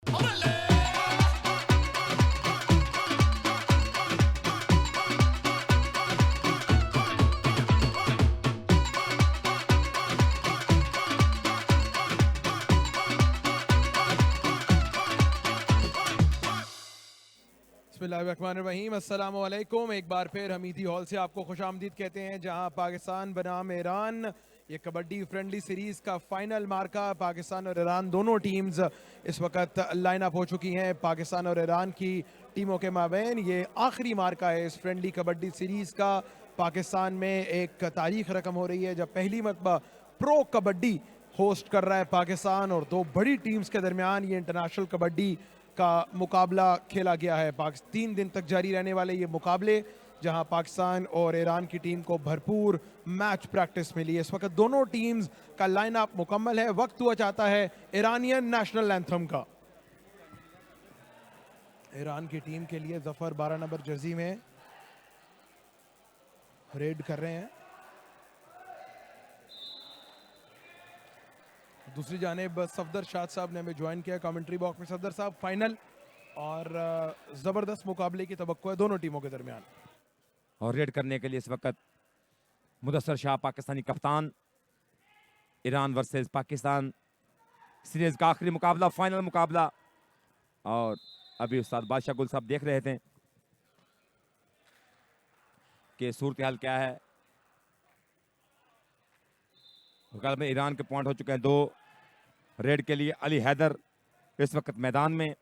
बिस्मिल्लाहिर्रहमानिर्रहीम, अस्सलामु अलैकुम। एक बार फिर हमीदी हॉल से आपको खुशामदीद कहते हैं, जहां पाकिस्तान बनाम ईरान ये कबड्डी फ्रेंडली सीरीज़ का फाइनल मार्का। पाकिस्तान और ईरान दोनों टीम्स इस वक्त लाइन अप हो चुकी हैं। पाकिस्तान और ईरान की टीमों के माबैन ये आखिरी मार्का है इस फ्रेंडली कबड्डी सीरीज़ का। पाकिस्तान में एक तारीख रकम हो रही है जब पहली मरतबा प्रो कबड्डी होस्ट कर रहा है पाकिस्तान, और दो बड़ी टीम्स के दरमियान ये इंटरनेशनल कबड्डी का मुकाबला खेला गया है। 3 दिन तक जारी रहने वाले ये मुकाबले, जहां पाकिस्तान और ईरान की टीम को भरपूर मैच प्रैक्टिस मिली है। इस वक्त दोनों टीम्स का लाइनअप मुकम्मल है। वक्त हुआ चाहता है ईरानियन नेशनल एंथम का। ईरान की टीम के लिए जफर 12 नंबर जर्सी में रेड कर रहे हैं। दूसरी जानेब सफदर शाद साहब ने हमें ज्वाइन किया कमेंट्री बॉक्स में। सफदर साहब, फाइनल और ज़बरदस्त मुकाबले की तवक्को है दोनों टीमों के दरमियान। और रेड करने के लिए इस वक्त मुदस्सर शाह पाकिस्तानी कप्तान। ईरान वर्सेस पाकिस्तान सीरीज का आखिरी मुकाबला, फाइनल मुकाबला। और अभी उस्ताद बादशाह गुल साहब देख रहे थे कि सूरत हाल क्या है। गल में ईरान के पॉइंट हो चुके हैं 2 रेड के लिए। अली हैदर इस वक्त मैदान में,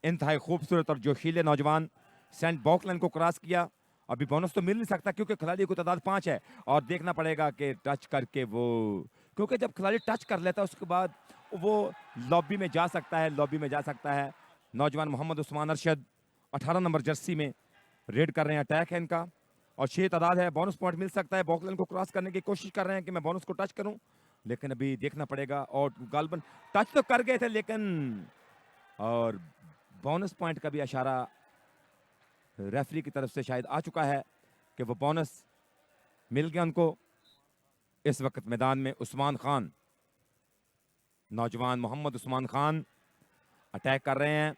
इंतहाई खूबसूरत और जोशीले नौजवान। सेंट बॉकलैंड को क्रॉस किया। अभी बोनस तो मिल नहीं सकता क्योंकि खिलाड़ी की तादाद 5 है, और देखना पड़ेगा कि टच करके वो, क्योंकि जब खिलाड़ी टच कर लेता है उसके बाद वो लॉबी में जा सकता है, लॉबी में जा सकता है। नौजवान मोहम्मद उस्मान अरशद 18 नंबर जर्सी में रेड कर रहे हैं। अटैक है इनका और 6 तादाद है। बोनस पॉइंट मिल सकता है। बॉकलैंड को क्रॉस करने की कोशिश कर रहे हैं कि मैं बोनस को टच करूं, लेकिन अभी देखना पड़ेगा। और गालबन टच तो कर गए थे, लेकिन और बोनस पॉइंट का भी इशारा रेफरी की तरफ से शायद आ चुका है कि वो बोनस मिल गया उनको। इस वक्त मैदान में उस्मान खान, नौजवान मोहम्मद उस्मान खान अटैक कर रहे हैं।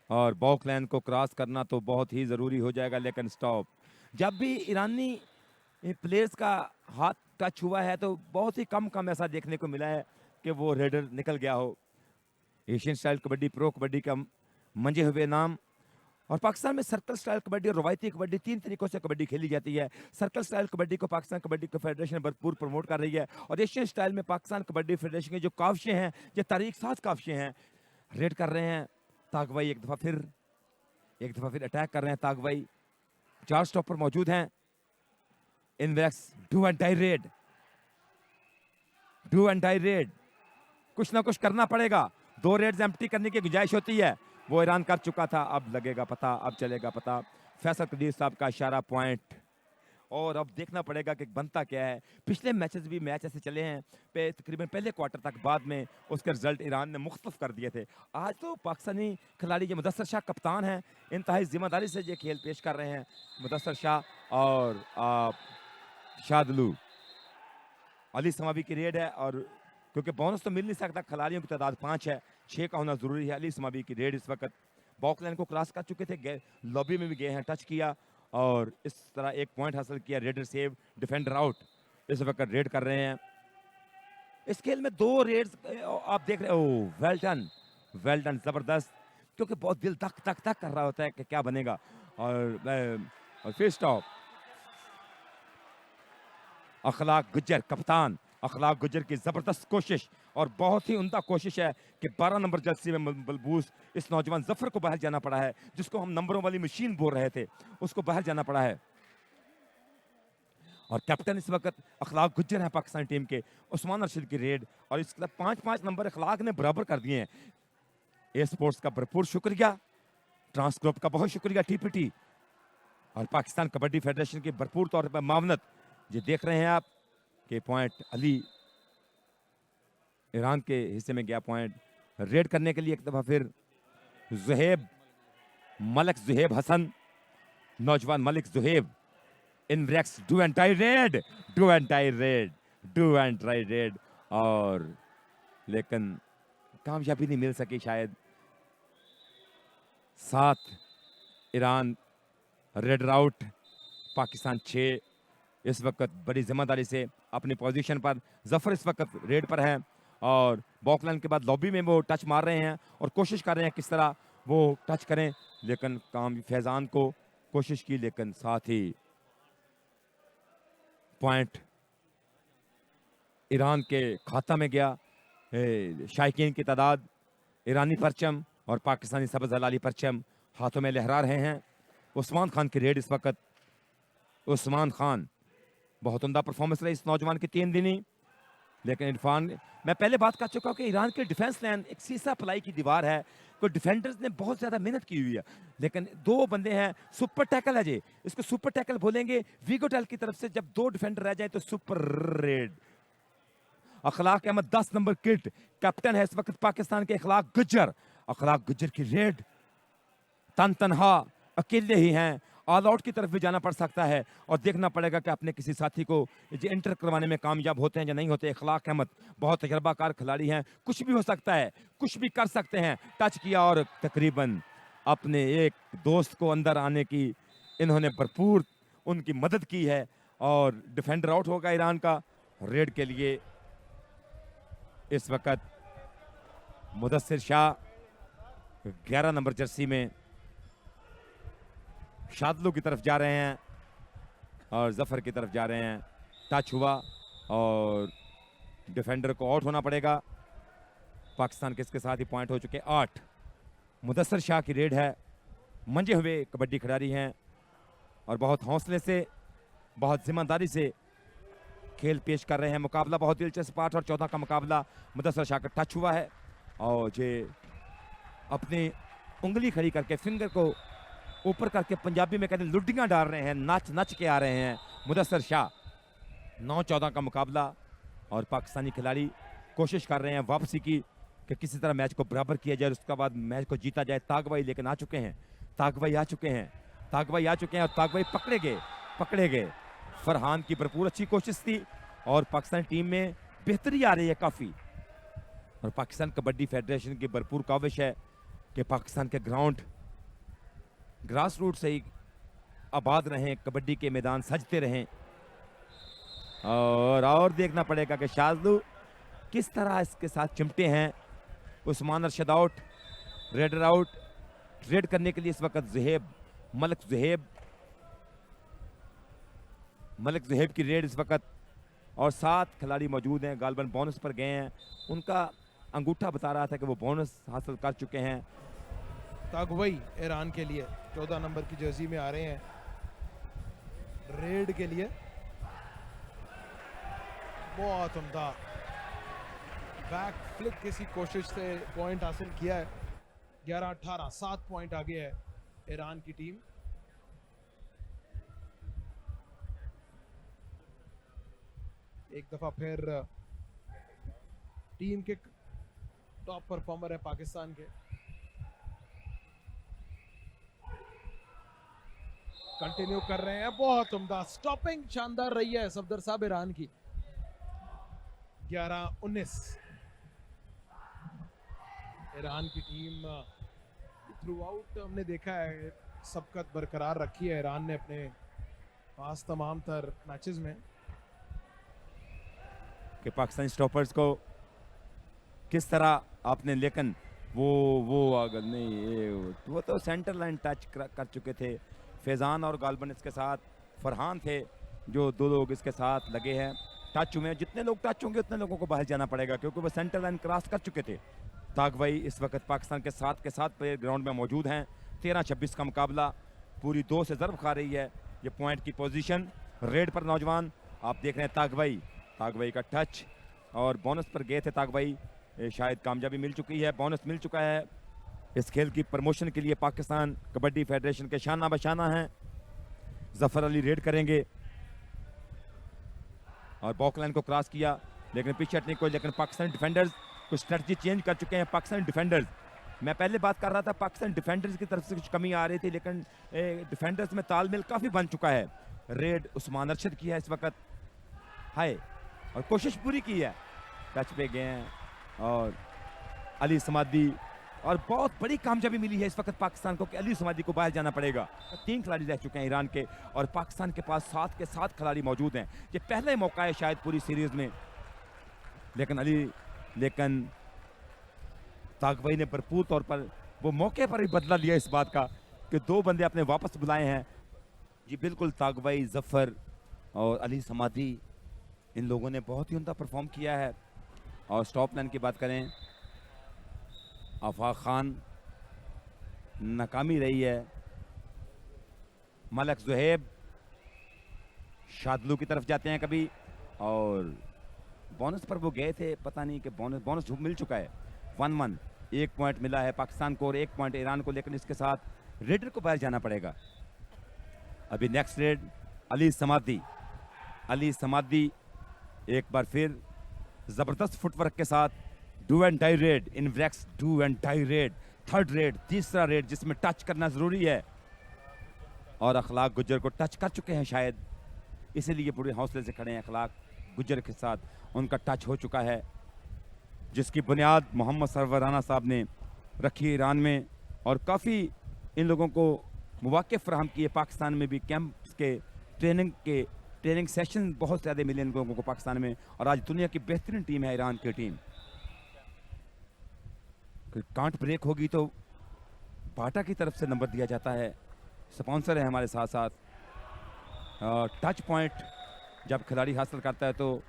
और बॉकलैंड को क्रॉस करना तो बहुत ही ज़रूरी हो जाएगा, लेकिन स्टॉप। जब भी ईरानी प्लेयर्स का हाथ टच हुआ है तो बहुत ही कम ऐसा देखने को मिला है कि वो रेडर निकल गया हो। Asian style kabaddi, pro kabaddi का मंजे हुए नाम। और पाकिस्तान में सर्कल स्टाइल कबड्डी और रवायती कबड्डी 3 तरीकों से कबड्डी खेली जाती है। सर्कल स्टाइल कबड्डी को पाकिस्तान कबड्डी फेडरेशन भरपूर प्रमोट कर रही है, और एशियन स्टाइल में पाकिस्तान कबड्डी फेडरेशन के जो काफिशे हैं, ये तारीख साज काफिशे हैं, रेड कर रहे हैं। तागवाई एक दफ़ा फिर अटैक कर रहे हैं। तागवाई 4 स्टॉपर मौजूद हैं। इनवेक्स do and die raid, do and die raid. कुछ ना कुछ करना पड़ेगा। 2 रेड्स एम्प्टी करने की गुंजाइश होती है, वो ईरान कर चुका था। अब लगेगा पता, अब चलेगा पता। फैसल कदीर साहब का इशारा पॉइंट। और अब देखना पड़ेगा कि बनता क्या है। पिछले मैचेस भी मैच ऐसे चले हैं पे तकरीबन पहले क्वार्टर तक, बाद में उसके रिजल्ट ईरान ने मुख्तलिफ कर दिए थे। आज तो पाकिस्तानी खिलाड़ी ये मुदस्सर शाह कप्तान हैं, इंतहाई जिम्मेदारी से ये खेल पेश कर रहे हैं। मुदस्सर शाह और शादलू अली समावी की रेड है, और क्योंकि बोनस तो मिल नहीं सकता, खिलाड़ियों की तादाद 5 है, 6 का होना जरूरी है। अली समावी की रेड इस वक्त बॉकलैंड को क्रॉस कर चुके थे, लॉबी में भी गए हैं, टच किया और इस तरह एक पॉइंट हासिल किया। Raider save, defender out. इस वक्त रेड कर रहे हैं। इस खेल में 2 रेड्स आप देख रहे हो। वेल डन, वेल डन, जबरदस्त। क्योंकि बहुत दिल तक तक तक कर रहा होता है कि क्या बनेगा। और फिर स्टॉप। अखलाक गुज्जर कप्तान, अखलाक गुज्जर की जबरदस्त कोशिश, और बहुत ही उम्दा कोशिश है कि 12 नंबर जर्सी में बलबूस इस नौजवान जफर को बाहर जाना पड़ा है, जिसको हम नंबरों वाली मशीन बोल रहे थे, उसको बाहर जाना पड़ा है। और कैप्टन इस वक्त अखलाक गुज्जर है पाकिस्तानी टीम के। उस्मान अरशद की रेड, और इसके 5-5 नंबर अखलाक ने बराबर कर दिए हैं। ए स्पोर्ट्स का भरपूर शुक्रिया, ट्रांसग्रुप का बहुत शुक्रिया, टीपीटी और पाकिस्तान कबड्डी फेडरेशन की भरपूर तौर पर मावनत। ये देख रहे हैं आप कि पॉइंट अली ईरान के हिस्से में गया। पॉइंट रेड करने के लिए एक दफा फिर जुहेब, मलिक जुहेब हसन, नौजवान मलिक जुहेब इन breaks do and die raid, do and die raid, do and die raid. और लेकिन कामयाबी नहीं मिल सकी शायद। 7 ईरान रेड आउट, पाकिस्तान 6। इस वक्त बड़ी जिम्मेदारी से अपनी पोजीशन पर जफर इस वक्त रेड पर है और बॉकलाइन के बाद लॉबी में वो टच मार रहे हैं और कोशिश कर रहे हैं किस तरह वो टच करें, लेकिन काम फैजान को कोशिश की, लेकिन साथ ही पॉइंट ईरान के खाता में गया। शायकीन की तादाद ईरानी परचम और पाकिस्तानी सबज हलाली परचम हाथों में लहरा रहे हैं। उस्मान खान की रेड इस वक्त, उस्मान खान बहुत उम्दा परफॉर्मेंस रही इस नौजवान की 3 दिनी, लेकिन इरफान, मैं पहले बात कर चुका हूं कि ईरान के डिफेंस लाइन एक सीसा पलाई की दीवार है, कोई डिफेंडर्स ने बहुत ज्यादा मेहनत की हुई है, लेकिन 2 बंदे हैं, सुपर टैकल है जी, इसको सुपर टैकल बोलेंगे। वीगोटेल की तरफ से जब 2 डिफेंडर रह जाए तो सुपर रेड। अखलाक अहमद 10 नंबर किट कैप्टन है इस वक्त पाकिस्तान के। अखलाक गुज्जर की रेड, तनहा अकेले ही हैं, ऑल आउट की तरफ भी जाना पड़ सकता है और देखना पड़ेगा कि अपने किसी साथी को एंटर करवाने में कामयाब होते हैं या नहीं होते। अखलाक अहमद बहुत तजर्बाकार खिलाड़ी हैं, कुछ भी हो सकता है, कुछ भी कर सकते हैं। टच किया और तकरीबन अपने एक दोस्त को अंदर आने की इन्होंने भरपूर उनकी मदद की है और डिफेंडर आउट होगा ईरान का। रेड के लिए इस वक्त मुदस्सिर शाह 11 नंबर जर्सी में शादलू की तरफ जा रहे हैं और जफर की तरफ जा रहे हैं। टच हुआ और डिफेंडर को आउट होना पड़ेगा। पाकिस्तान के इसके साथ ही पॉइंट हो चुके 8। मुदस्सिर शाह की रेड है, मंजे हुए कबड्डी खिलाड़ी हैं और बहुत हौसले से, बहुत जिम्मेदारी से खेल पेश कर रहे हैं। मुकाबला बहुत दिलचस्प 8 और 14 का मुकाबला। मुदस्सिर शाह का टच हुआ है और ये अपनी उंगली खड़ी करके, फिंगर को ऊपर करके, पंजाबी में कहते हैं लुड्डियां डाल रहे हैं, नाच नच के आ रहे हैं मुदस्सिर शाह। 9-14 का मुकाबला और पाकिस्तानी खिलाड़ी कोशिश कर रहे हैं वापसी की कि किसी तरह मैच को बराबर किया जाए, उसके बाद मैच को जीता जाए। तागवाई लेकिन आ चुके हैं, तागवाई आ चुके हैं और तागवाई पकड़े गए। फरहान की भरपूर अच्छी कोशिश थी और पाकिस्तानी टीम में बेहतरी आ रही है काफी और पाकिस्तान कबड्डी फेडरेशन की भरपूर काविश है कि पाकिस्तान के ग्राउंड ग्रास रूट से ही आबाद रहें, कबड्डी के मैदान सजते रहें। और देखना पड़ेगा कि शाजलू किस तरह इसके साथ चिमटे हैं। Usman Arshad out, raider out. Red करने के लिए इस वक्त मलिक ज़ुहैब की रेड इस वक्त और 7 खिलाड़ी मौजूद हैं, गालबन बोनस पर गए हैं। उनका अंगूठा बता रहा था कि वो बोनस हासिल कर चुके हैं। तागवई ईरान के लिए 14 नंबर की जर्सी में आ रहे हैं रेड के लिए। बहुत उम्दा बैक फ्लिक किसी कोशिश से पॉइंट हासिल किया है। 11-18 7 पॉइंट आगे है ईरान की टीम। एक दफा फिर टीम के टॉप परफॉर्मर है पाकिस्तान के। कंटिन्यू कर रहे हैं, बहुत उम्दा स्टॉपिंग शानदार रही है सफदर साहब ईरान की। 11-19 ईरान की टीम थ्रू आउट हमने देखा है सबकत बरकरार रखी है ईरान ने अपने पास तमाम तर मैचेस में। कि पाकिस्तानी स्टॉपर्स को किस तरह आपने, लेकिन वो अगर नहीं, वो तो सेंटर लाइन टच कर चुके थे। फैजान और गालबन इसके साथ, फरहान थे जो 2 लोग इसके साथ लगे हैं। टच हुए, जितने लोग टच होंगे उतने लोगों को बाहर जाना पड़ेगा क्योंकि वो सेंटर लाइन क्रॉस कर चुके थे। तागवाई इस वक्त पाकिस्तान के 7 प्लेयर ग्राउंड में मौजूद हैं। 13-26 का मुकाबला, पूरी 2 से ज़रब खा रही है ये पॉइंट की पोजीशन। रेड पर नौजवान आप देख रहे हैं तागवाई का टच और बोनस पर गए थे तागवाई, शायद कामयाबी मिल चुकी है, बोनस मिल चुका है। इस खेल की प्रमोशन के लिए पाकिस्तान कबड्डी फेडरेशन के शाना बशाना हैं। जफर अली रेड करेंगे और बॉकलाइन को क्रॉस किया लेकिन पीछे हटने को, लेकिन पाकिस्तानी डिफेंडर्स कुछ स्ट्रेटजी चेंज कर चुके हैं। पाकिस्तानी डिफेंडर्स, मैं पहले बात कर रहा था पाकिस्तानी डिफेंडर्स की तरफ से कुछ कमी आ रही थी, लेकिन डिफेंडर्स में तालमेल काफ़ी बन चुका है। रेड उस्मान अरशद की है इस वक्त, हाय, और कोशिश पूरी की है, टच पे गए हैं और अली समादी, और बहुत बड़ी कामयाबी मिली है इस वक्त पाकिस्तान को कि अली समादी को बाहर जाना पड़ेगा। 3 खिलाड़ी रह चुके हैं ईरान के, और पाकिस्तान के पास 7 के 7 खिलाड़ी मौजूद हैं। ये पहला ही मौका है शायद पूरी सीरीज में, लेकिन तागवई ने भरपूर तौर पर वो मौके पर ही बदला लिया इस बात का कि 2 बंदे अपने वापस बुलाए हैं। जी बिल्कुल, तागवई, जफर और अली समादी, इन लोगों ने बहुत ही उम्दा परफॉर्म किया है। और स्टॉप लाइन की बात करें, आफाक खान नाकामी रही है। मलक जुहेब शादलू की तरफ जाते हैं कभी, और बोनस पर वो गए थे, पता नहीं कि बोनस मिल चुका है। 1-1, 1 पॉइंट मिला है पाकिस्तान को और 1 पॉइंट ईरान को, लेकिन इसके साथ रेडर को बाहर जाना पड़ेगा। अभी नेक्स्ट रेड अली समादी एक बार फिर जबरदस्त फुटवर्क के साथ डू एंड डाई रेड, इन ब्रैक्स do and die raid, third raid, तीसरा रेड जिसमें टच करना जरूरी है, और अखलाक गुज्जर को टच कर चुके हैं शायद, इसीलिए पूरे हौसले से खड़े हैं। अखलाक गुज्जर के साथ उनका टच हो चुका है, जिसकी बुनियाद मोहम्मद सरवर राना साहब ने रखी ईरान में, और काफ़ी इन लोगों को मौके फराहम किए। पाकिस्तान में भी कैंप्स के ट्रेनिंग सेशन बहुत ज़्यादा मिले इन लोगों को पाकिस्तान में, और आज दुनिया की बेहतरीन टीम है ईरान की टीम। कांट ब्रेक होगी तो बाटा की तरफ से नंबर दिया जाता है, स्पॉन्सर है हमारे साथ साथ। टच पॉइंट जब खिलाड़ी हासिल करता है तो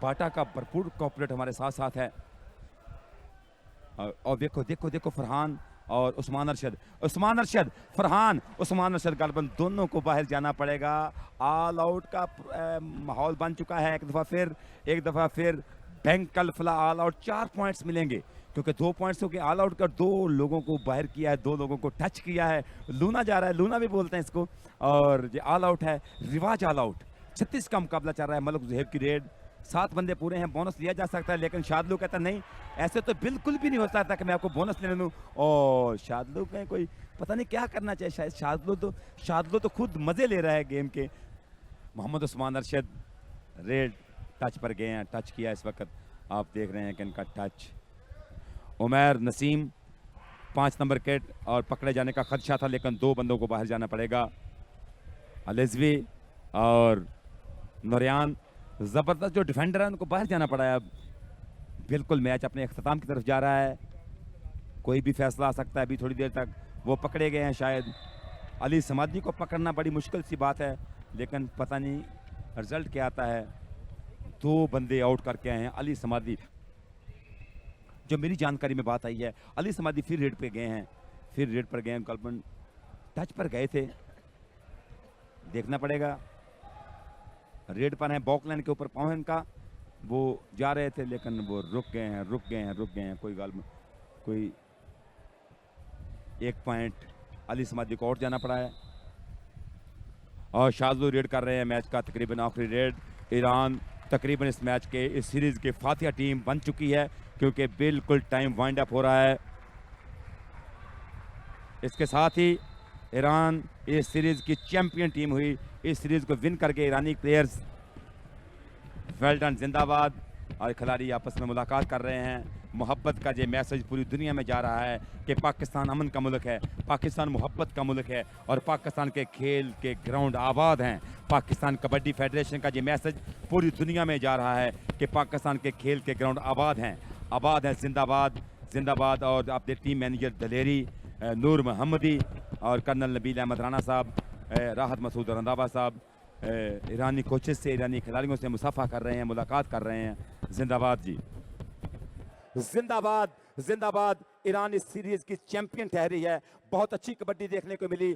बाटा का भरपूर कॉर्पोरेट हमारे साथ साथ है। और देखो फरहान और उस्मान अरशद, फरहान उस्मान अरशद गालबन दोनों को बाहर जाना पड़ेगा। ऑल आउट का माहौल बन चुका है। एक दफ़ा फिर बैंक कलफला ऑल आउट, 4 पॉइंट्स मिलेंगे क्योंकि 2 पॉइंट्स हो गए ऑल आउट कर, 2 लोगों को बाहर किया है, 2 लोगों को टच किया है। लूना जा रहा है, लूना भी बोलते हैं इसको, और ये ऑल आउट है, रिवाज ऑल आउट। 36 का मुकाबला चल रहा है। मलक जुहेब की रेड, 7 बंदे पूरे हैं, बोनस लिया जा सकता है, लेकिन शादलू कहता नहीं, ऐसे तो बिल्कुल भी नहीं हो सकता कि मैं आपको बोनस ले लूँ। और शादलू का कोई पता नहीं क्या करना चाहिए, शायद शादलू तो खुद मजे ले रहा है गेम के। मोहम्मद उस्मान अरशद रेड टच पर गए हैं, टच किया इस वक्त आप देख रहे हैं कि इनका touch. Umair Naseem 5 number kit, और पकड़े जाने का खदशा था, लेकिन 2 बंदों को बाहर जाना पड़ेगा। अलिजवी और नूरियान, जबरदस्त जो डिफेंडर है उनको बाहर जाना पड़ा है। अब बिल्कुल मैच अपने अख्ताम की तरफ जा रहा है, कोई भी फैसला आ सकता है। अभी थोड़ी देर तक वो पकड़े गए हैं शायद। अली समादी को पकड़ना बड़ी मुश्किल सी बात है, लेकिन पता नहीं रिजल्ट क्या आता है। 2 बंदे आउट करके आए हैं अली समादी। जो मेरी जानकारी में बात आई है, अली समादी फिर रेड पे गए हैं, गलबन टच पर गए थे, देखना पड़ेगा। रेड पर है, बॉकलाइन के ऊपर पाँव इनका, वो जा रहे थे लेकिन वो रुक गए हैं। कोई 1 पॉइंट अली समादी को आउट जाना पड़ा है। और शादलू रेड कर रहे हैं मैच का तकरीबन आखिरी रेड। ईरान तकरीबन इस मैच के, इस सीरीज के फातिहा टीम बन चुकी है, क्योंकि बिल्कुल टाइम वाइंड अप हो रहा है। इसके साथ ही ईरान इस सीरीज की चैंपियन टीम हुई। इस सीरीज को विन करके ईरानी प्लेयर्स वेल डन, जिंदाबाद। और खिलाड़ी आपस में मुलाकात कर रहे हैं। मोहब्बत का ये मैसेज पूरी दुनिया में जा रहा है कि पाकिस्तान अमन का मुल्क है, पाकिस्तान मोहब्बत का मुल्क है, और पाकिस्तान के खेल के ग्राउंड आबाद हैं। पाकिस्तान कबड्डी फेडरेशन का ये मैसेज पूरी दुनिया में जा रहा है कि पाकिस्तान के खेल के ग्राउंड आबाद हैं, जिंदाबाद। और अपने टीम मैनेजर दलेरी, नूर मोहम्मदी और कर्नल नबील अहमद राना साहब, राहत मसूद रंधावा साहब ईरानी कोचेस से, ईरानी खिलाड़ियों से मुसाफा कर रहे हैं, मुलाकात कर रहे हैं। जिंदाबाद जी, जिंदाबाद। ईरान इस सीरीज की चैंपियन ठहरी है। बहुत अच्छी कबड्डी देखने को मिली।